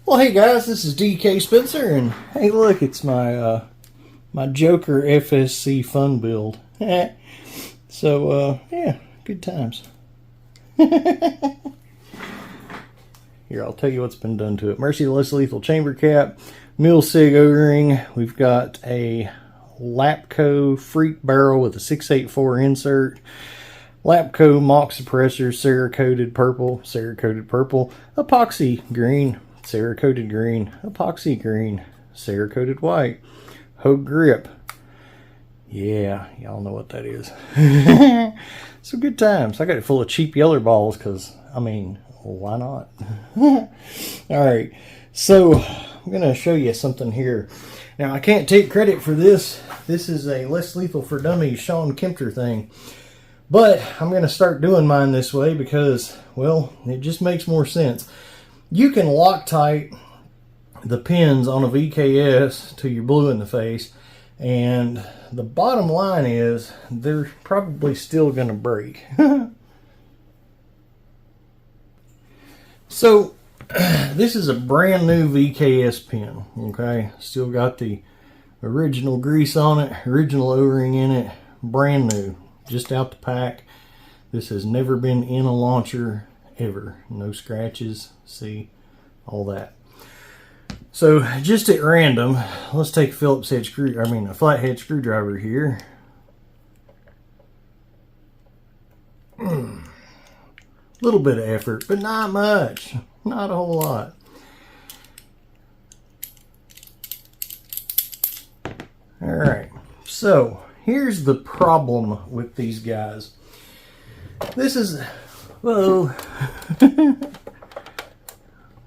Well, hey guys, this is DK Spencer, and hey, look, it's my my Joker FSC fun build. So, yeah, good times. Here, I'll tell you what's been done to it. Merciless Lethal Chamber Cap, Mil Sig O-ring. We've got a Lapco Freak Barrel with a 684 insert. Lapco Mock Suppressor, Cerakoted purple, epoxy green, Cerakoted green, epoxy green, Cerakoted white, Hogue grip. Yeah, y'all know what that is. So good times. I got it full of cheap yeller balls because, I mean, why not? Alright, so I'm going to show you something here. Now, I can't take credit for this. This is a Less Lethal for Dummies Sean Kempter thing. But I'm going to start doing mine this way because, well, it just makes more sense. You can Loctite the pins on a VKS till you're blue in the face, and the bottom line is they're probably still going to break. So, this is a brand new VKS pin, okay? Still got the original grease on it, original O-ring in it, brand new. Just out the pack. This has never been in a launcher ever. No scratches, see, all that. So just at random, let's take a Phillips head a flathead screwdriver here. Little bit of effort, but not much. Not a whole lot. All right, so here's the problem with these guys. This is, whoa,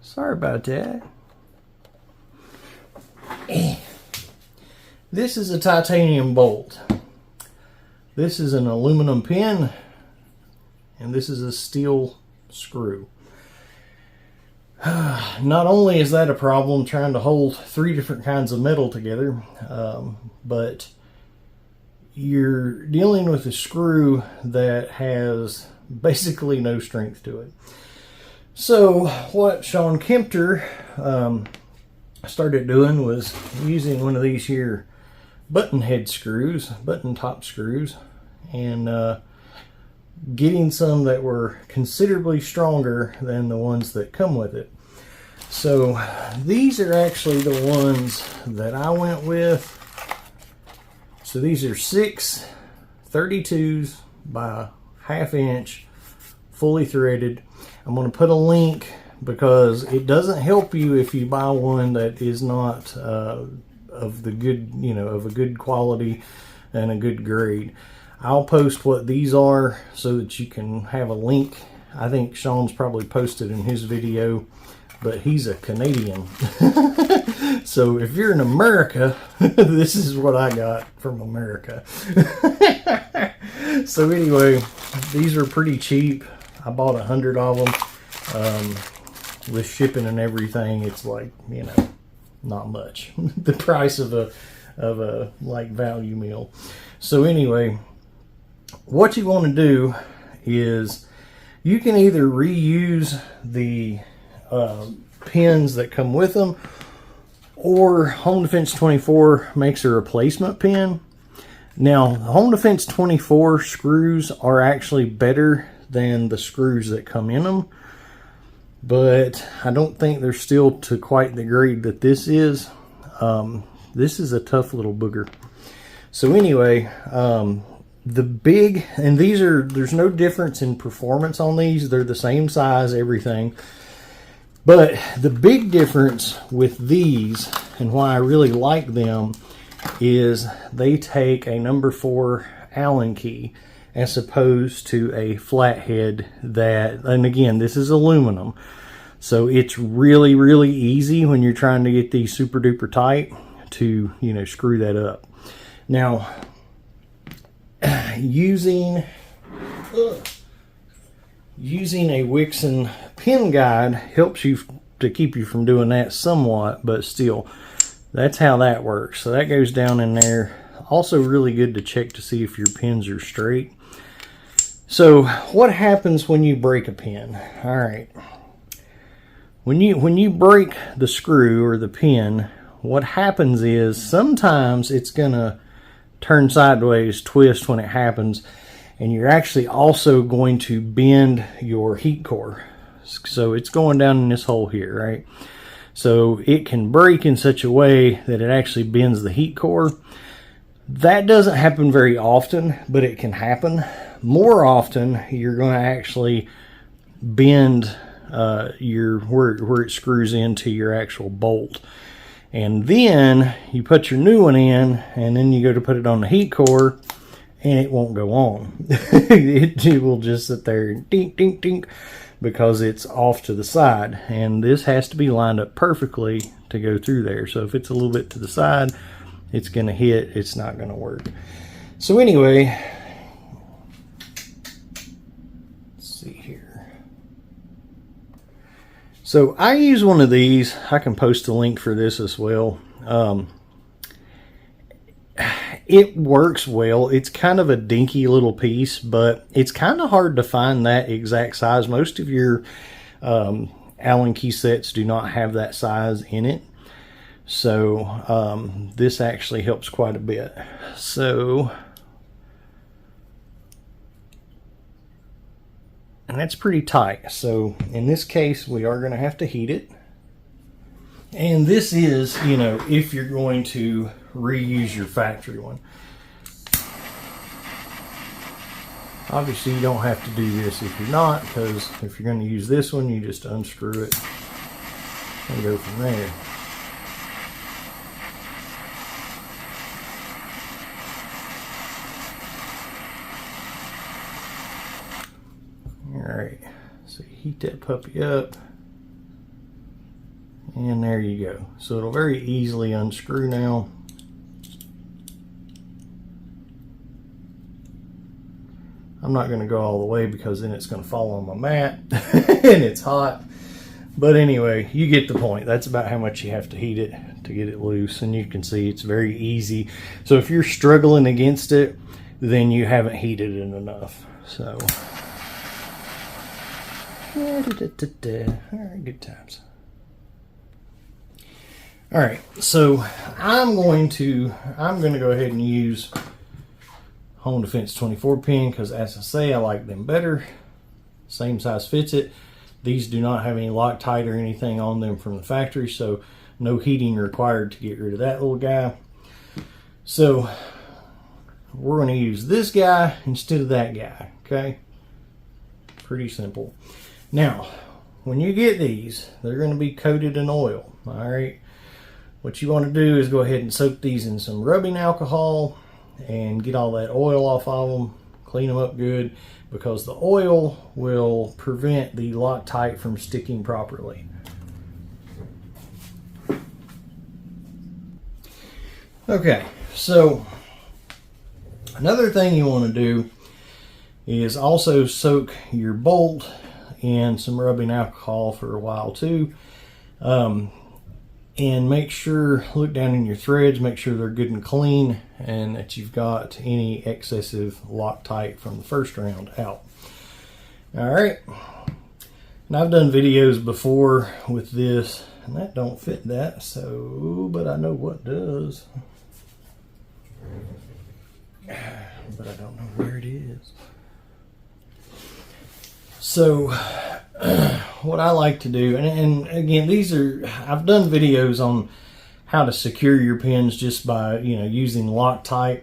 sorry about that. This is a titanium bolt. This is an aluminum pin, and this is a steel screw. Not only is that a problem trying to hold three different kinds of metal together, but you're dealing with a screw that has basically no strength to it. So what Sean Kempter started doing was using one of these here button top screws, and getting some that were considerably stronger than the ones that come with it. So these are actually the ones that I went with. So these are 6 32s by ½ inch, fully threaded. I'm going to put a link because it doesn't help you if you buy one that is not of the good, of a good quality and a good grade. I'll post what these are so that you can have a link. I think Sean's probably posted in his video, but he's a Canadian. So if you're in America, this is what I got from America. So anyway, these are pretty cheap. I bought 100 of them. With shipping and everything, it's like, not much. The price of a like value meal. So anyway, what you want to do is you can either reuse the pins that come with them, or Home Defense 24 makes a replacement pin. Now, Home Defense 24 screws are actually better than the screws that come in them, but I don't think they're still to quite the grade that this is. This is a tough little booger. So anyway, there's no difference in performance on these. They're the same size, everything. But the big difference with these, and why I really like them, is they take a number 4 Allen key as opposed to a flathead that, and again, this is aluminum. So it's really, really easy when you're trying to get these super duper tight to, screw that up. Now, using a Wixon pin guide helps you to keep you from doing that somewhat, but still, that's how that works. So that goes down in there. Also really good to check to see if your pins are straight. So what happens when you break a pin? All right. When you break the screw or the pin, what happens is sometimes it's gonna turn sideways, twist when it happens, and you're actually also going to bend your heat core. So it's going down in this hole here, right? So it can break in such a way that it actually bends the heat core. That doesn't happen very often, but it can happen. More often, you're going to actually bend where it screws into your actual bolt. And then you put your new one in, and then you go to put it on the heat core, and it won't go on. it will just sit there and dink, dink, dink, because it's off to the side. And this has to be lined up perfectly to go through there. So if it's a little bit to the side, it's going to hit, it's not going to work. So anyway, let's see here. So I use one of these. I can post a link for this as well. It works well. It's kind of a dinky little piece, but it's kind of hard to find that exact size. Most of your Allen key sets do not have that size in it. So this actually helps quite a bit. So, and that's pretty tight. So in this case, we are going to have to heat it. And this is, you know, if you're going to reuse your factory one. Obviously, you don't have to do this if you're not, because if you're going to use this one, you just unscrew it and go from there. Alright, so you heat that puppy up, and there you go. So it'll very easily unscrew now. I'm not going to go all the way because then it's going to fall on my mat and it's hot. But anyway, you get the point. That's about how much you have to heat it to get it loose. And you can see it's very easy. So if you're struggling against it, then you haven't heated it enough. So, all right, good times. All right, so I'm going to go ahead and use Home Defense 24 pin, because as I say, I like them better. Same size fits it. These do not have any Loctite or anything on them from the factory, so no heating required to get rid of that little guy. So we're going to use this guy instead of that guy, okay? Pretty simple. Now, when you get these, they're going to be coated in oil, all right? What you want to do is go ahead and soak these in some rubbing alcohol and get all that oil off of them, clean them up good, because the oil will prevent the Loctite from sticking properly. Okay, so another thing you want to do is also soak your bolt in some rubbing alcohol for a while too. And make sure, look down in your threads, make sure they're good and clean and that you've got any excessive Loctite from the first round out. All right. And I've done videos before with this, and that don't fit that, so, but I know what does. But I don't know where it is. So, what I like to do, and again, these are, I've done videos on how to secure your pins just by, you know, using Loctite,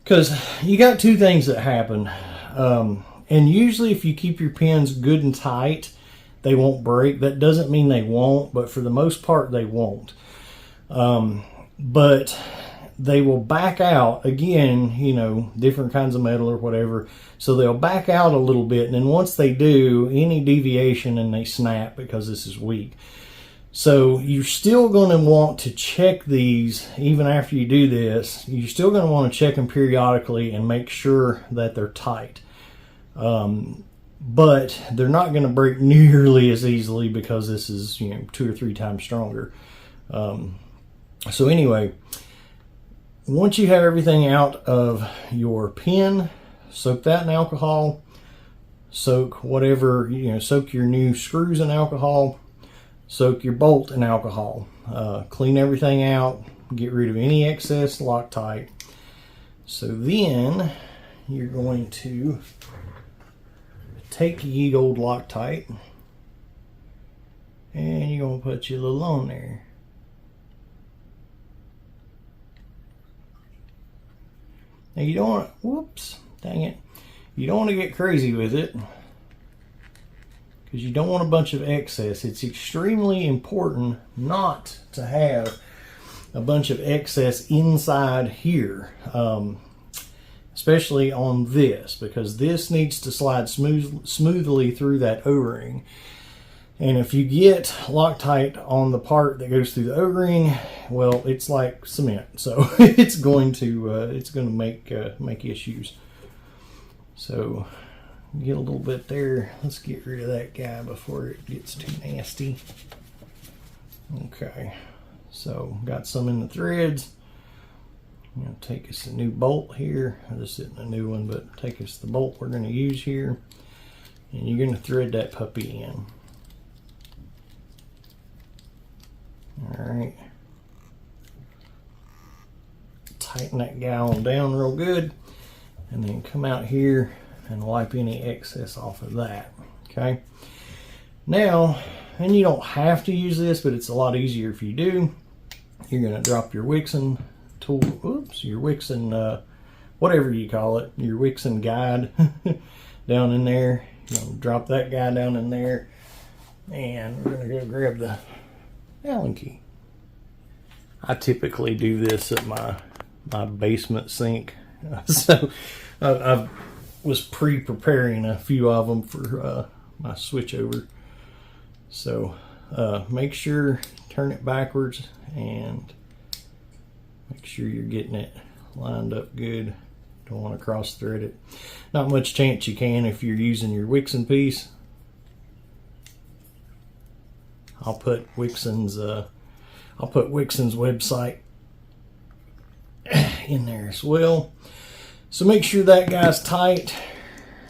because you got two things that happen. And usually if you keep your pins good and tight, they won't break. That doesn't mean they won't, but for the most part they won't. But they will back out again, you know, different kinds of metal or whatever. So they'll back out a little bit, and then once they do, any deviation and they snap because this is weak. So you're still going to want to check these even after you do this. You're still going to want to check them periodically and make sure that they're tight. But they're not going to break nearly as easily because this is, you know, 2 or 3 times stronger. So anyway, once you have everything out of your pin, soak that in alcohol, soak whatever, you know, soak your new screws in alcohol, soak your bolt in alcohol. Clean everything out, get rid of any excess Loctite. So then you're going to take your ye old Loctite and you're going to put your little on there. Now you don't want, whoops, dang it. You don't want to get crazy with it because you don't want a bunch of excess. It's extremely important not to have a bunch of excess inside here, especially on this, because this needs to slide smoothly through that O-ring. And if you get Loctite on the part that goes through the O-ring, well, it's like cement, so it's going to make issues. So get a little bit there. Let's get rid of that guy before it gets too nasty. Okay, so got some in the threads. I'm going to take us a new bolt here. This isn't a new one, but take us the bolt we're going to use here, and you're going to thread that puppy in. Alright, tighten that guy on down real good, and then come out here and wipe any excess off of that. Okay, now, and you don't have to use this, but it's a lot easier if you do. You're going to drop your Wixen tool, oops, your Wixen, whatever you call it, your Wixen guide down in there. You're going to drop that guy down in there, and we're going to go grab the Allen key. I typically do this at my basement sink, so I was pre-preparing a few of them for my switch over. So make sure, turn it backwards and make sure you're getting it lined up good. Don't want to cross thread it. Not much chance you can if you're using your Wixen piece. I'll put Wixen's website in there as well. So make sure that guy's tight.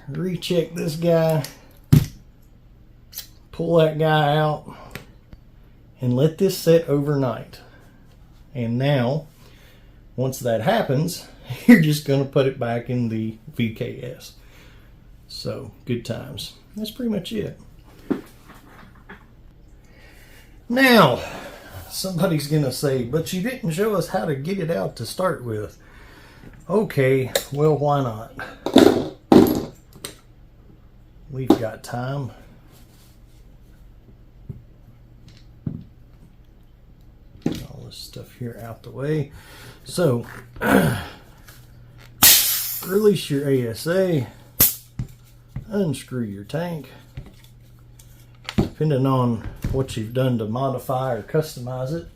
Recheck this guy. Pull that guy out and let this set overnight. And now, once that happens, you're just going to put it back in the VKS. So, good times. That's pretty much it. Now, somebody's going to say, but you didn't show us how to get it out to start with. Okay, well, why not? We've got time. All this stuff here out the way. So, release your ASA, unscrew your tank. Depending on what you've done to modify or customize it,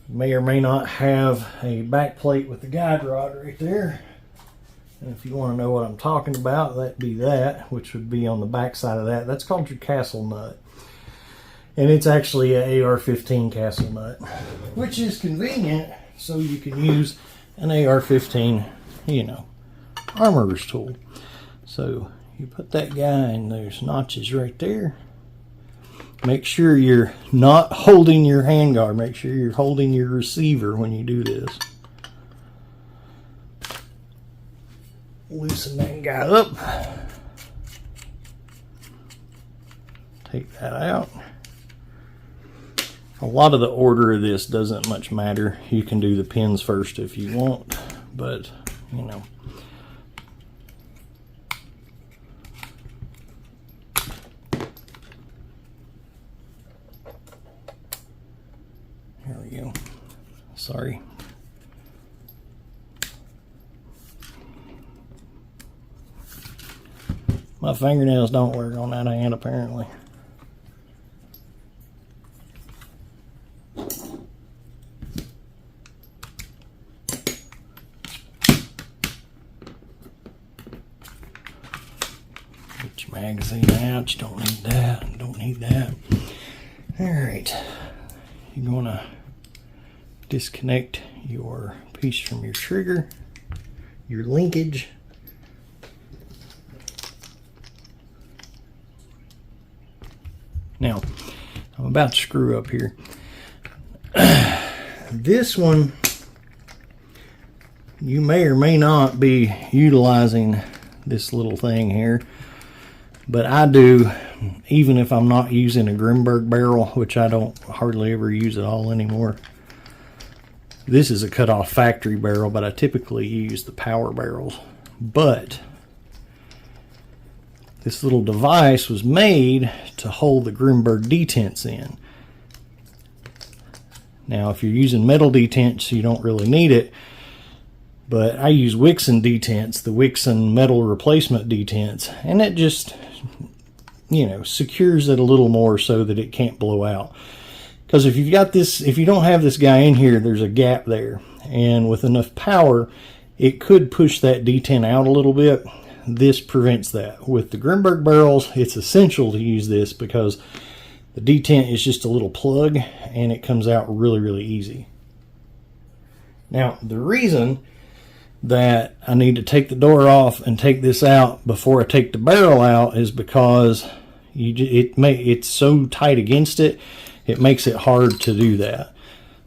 you may or may not have a back plate with the guide rod right there. And if you want to know what I'm talking about, that'd be that, which would be on the back side of that. That's called your castle nut. And it's actually an AR-15 castle nut, which is convenient, so you can use an AR-15, you know, armorer's tool. So you put that guy in those notches right there. Make sure you're not holding your handguard. Make sure you're holding your receiver when you do this. Loosen that guy up. Take that out. A lot of the order of this doesn't much matter. You can do the pins first if you want, but you know. There we go. Sorry. My fingernails don't work on that hand apparently. Get your magazine out. You don't need that. Don't need that. Alright. You're going to disconnect your piece from your trigger, your linkage. Now, I'm about to screw up here. This one, you may or may not be utilizing this little thing here, but I do, even if I'm not using a Grimberg barrel, which I don't hardly ever use at all anymore. This is a cut-off factory barrel, but I typically use the power barrels. But this little device was made to hold the Grimberg detents in. Now, if you're using metal detents, you don't really need it. But I use Wixon detents, the Wixon metal replacement detents, and it just, you know, secures it a little more so that it can't blow out. Because if you've got this, if you don't have this guy in here, there's a gap there. And with enough power, it could push that detent out a little bit. This prevents that. With the Grimberg barrels, it's essential to use this because the detent is just a little plug and it comes out really, really easy. Now, the reason that I need to take the door off and take this out before I take the barrel out is because it's so tight against it, it makes it hard to do that.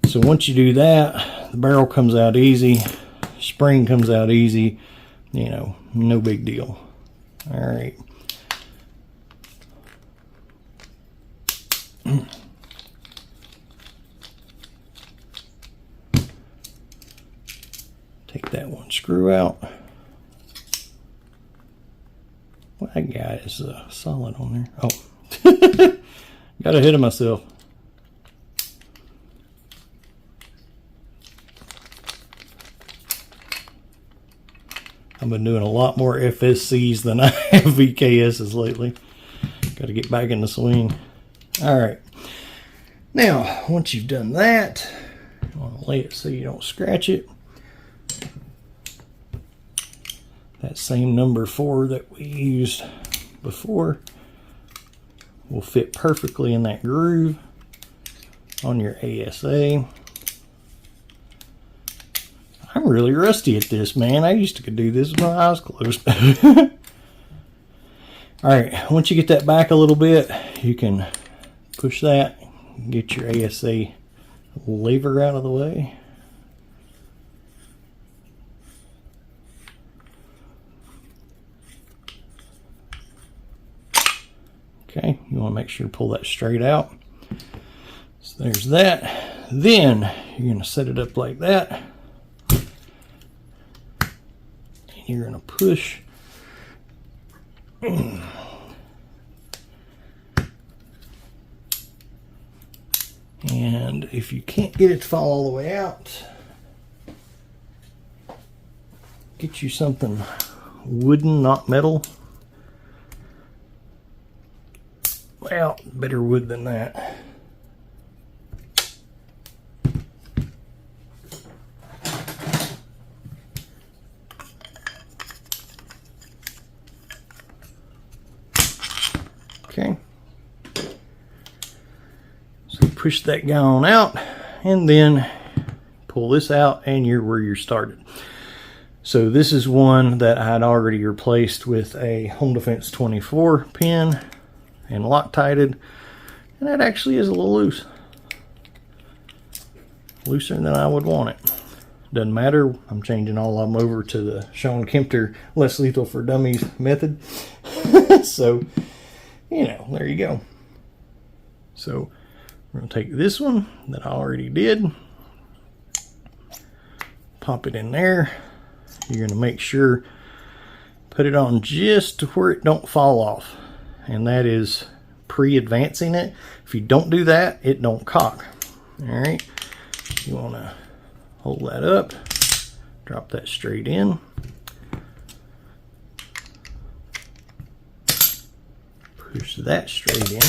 So once you do that, the barrel comes out easy, spring comes out easy, you know, no big deal. All right. Take that one screw out. Well, that guy is solid on there. Oh, got ahead of myself. I've been doing a lot more FSCs than I have VKSs lately. Got to get back in the swing. All right. Now, once you've done that, you want to lay it so you don't scratch it. That same number 4 that we used before will fit perfectly in that groove on your ASA. I'm really rusty at this, man. I used to do this with my eyes closed. Alright, once you get that back a little bit, you can push that, get your ASA lever out of the way. Okay, you want to make sure to pull that straight out. So there's that. Then you're going to set it up like that. And you're going to push. And if you can't get it to fall all the way out, get you something wooden, not metal. Well, better wood than that. Okay. So push that guy on out and then pull this out and you're where you're started. So this is one that I had already replaced with a Home Defense 24 pin and Loctited, and that actually is a little loose. Looser than I would want it. Doesn't matter, I'm changing all of them over to the Sean Kempter Less Lethal for Dummies method. So, you know, there you go. So, we're going to take this one that I already did, pop it in there. You're going to make sure, put it on just to where it don't fall off. And that is pre-advancing it. If you don't do that, it don't cock. All right, you want to hold that up, drop that straight in, push that straight in.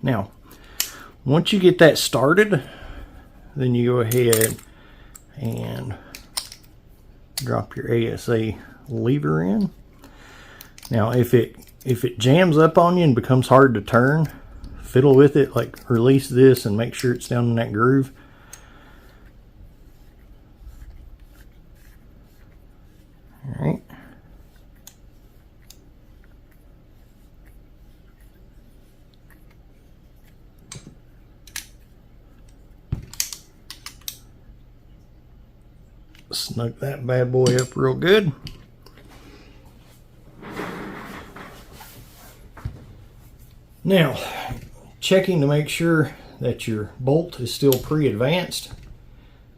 Now, once you get that started, then you go ahead and drop your ASA lever in. Now, if it jams up on you and becomes hard to turn, fiddle with it, like release this and make sure it's down in that groove. All right. Snug that bad boy up real good. Now, checking to make sure that your bolt is still pre-advanced,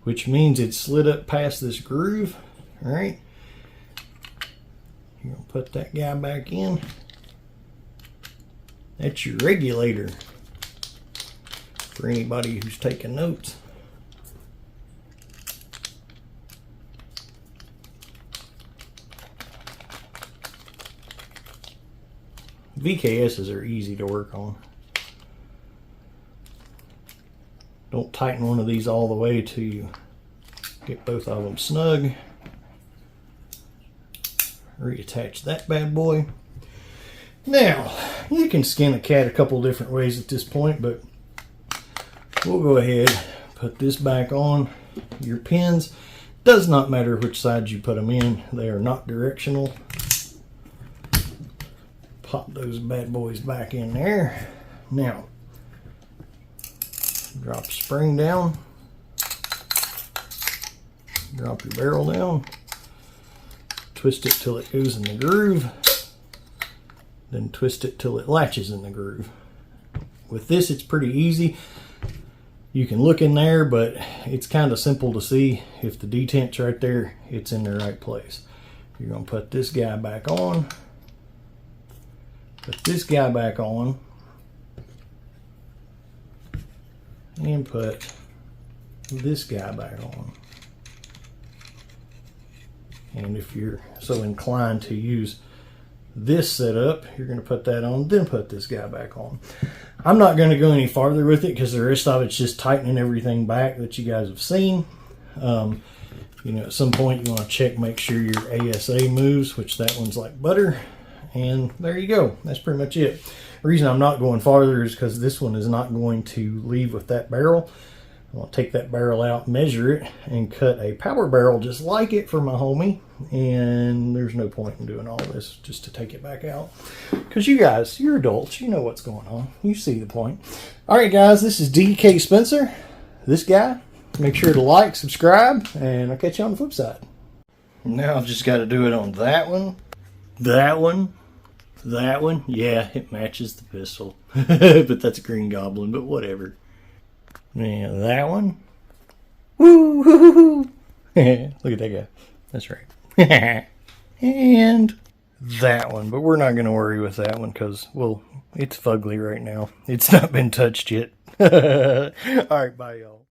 which means it's slid up past this groove. All right, you're gonna put that guy back in. That's your regulator for anybody who's taking notes. VKSs are easy to work on. Don't tighten one of these all the way till you get both of them snug. Reattach that bad boy. Now, you can skin a cat a couple different ways at this point, but we'll go ahead, put this back on. Your pins, does not matter which side you put them in, they are not directional. Pop those bad boys back in there. Now, drop the spring down, drop your barrel down, twist it till it goes in the groove, then twist it till it latches in the groove. With this, it's pretty easy. You can look in there, but it's kind of simple to see. If the detent's right there, it's in the right place. You're going to put this guy back on, put this guy back on, and put this guy back on. And if you're so inclined to use this setup, you're going to put that on, then put this guy back on. I'm not going to go any farther with it because the rest of it's just tightening everything back that you guys have seen. You know, at some point you want to check, make sure your ASA moves, which that one's like butter. And there you go. That's pretty much it. The reason I'm not going farther is because this one is not going to leave with that barrel. I'm going to take that barrel out, measure it, and cut a power barrel just like it for my homie. And there's no point in doing all this just to take it back out. Because you guys, you're adults. You know what's going on. You see the point. All right, guys, this is DK Spencer. This guy. Make sure to like, subscribe, and I'll catch you on the flip side. Now I've just got to do it on that one, that one, that one. Yeah, it matches the pistol. But that's a Green Goblin, but whatever. Yeah, that one. Woo! Look at that guy. That's right. And that one. But we're not going to worry with that one because, well, it's fugly right now. It's not been touched yet. All right, bye, y'all.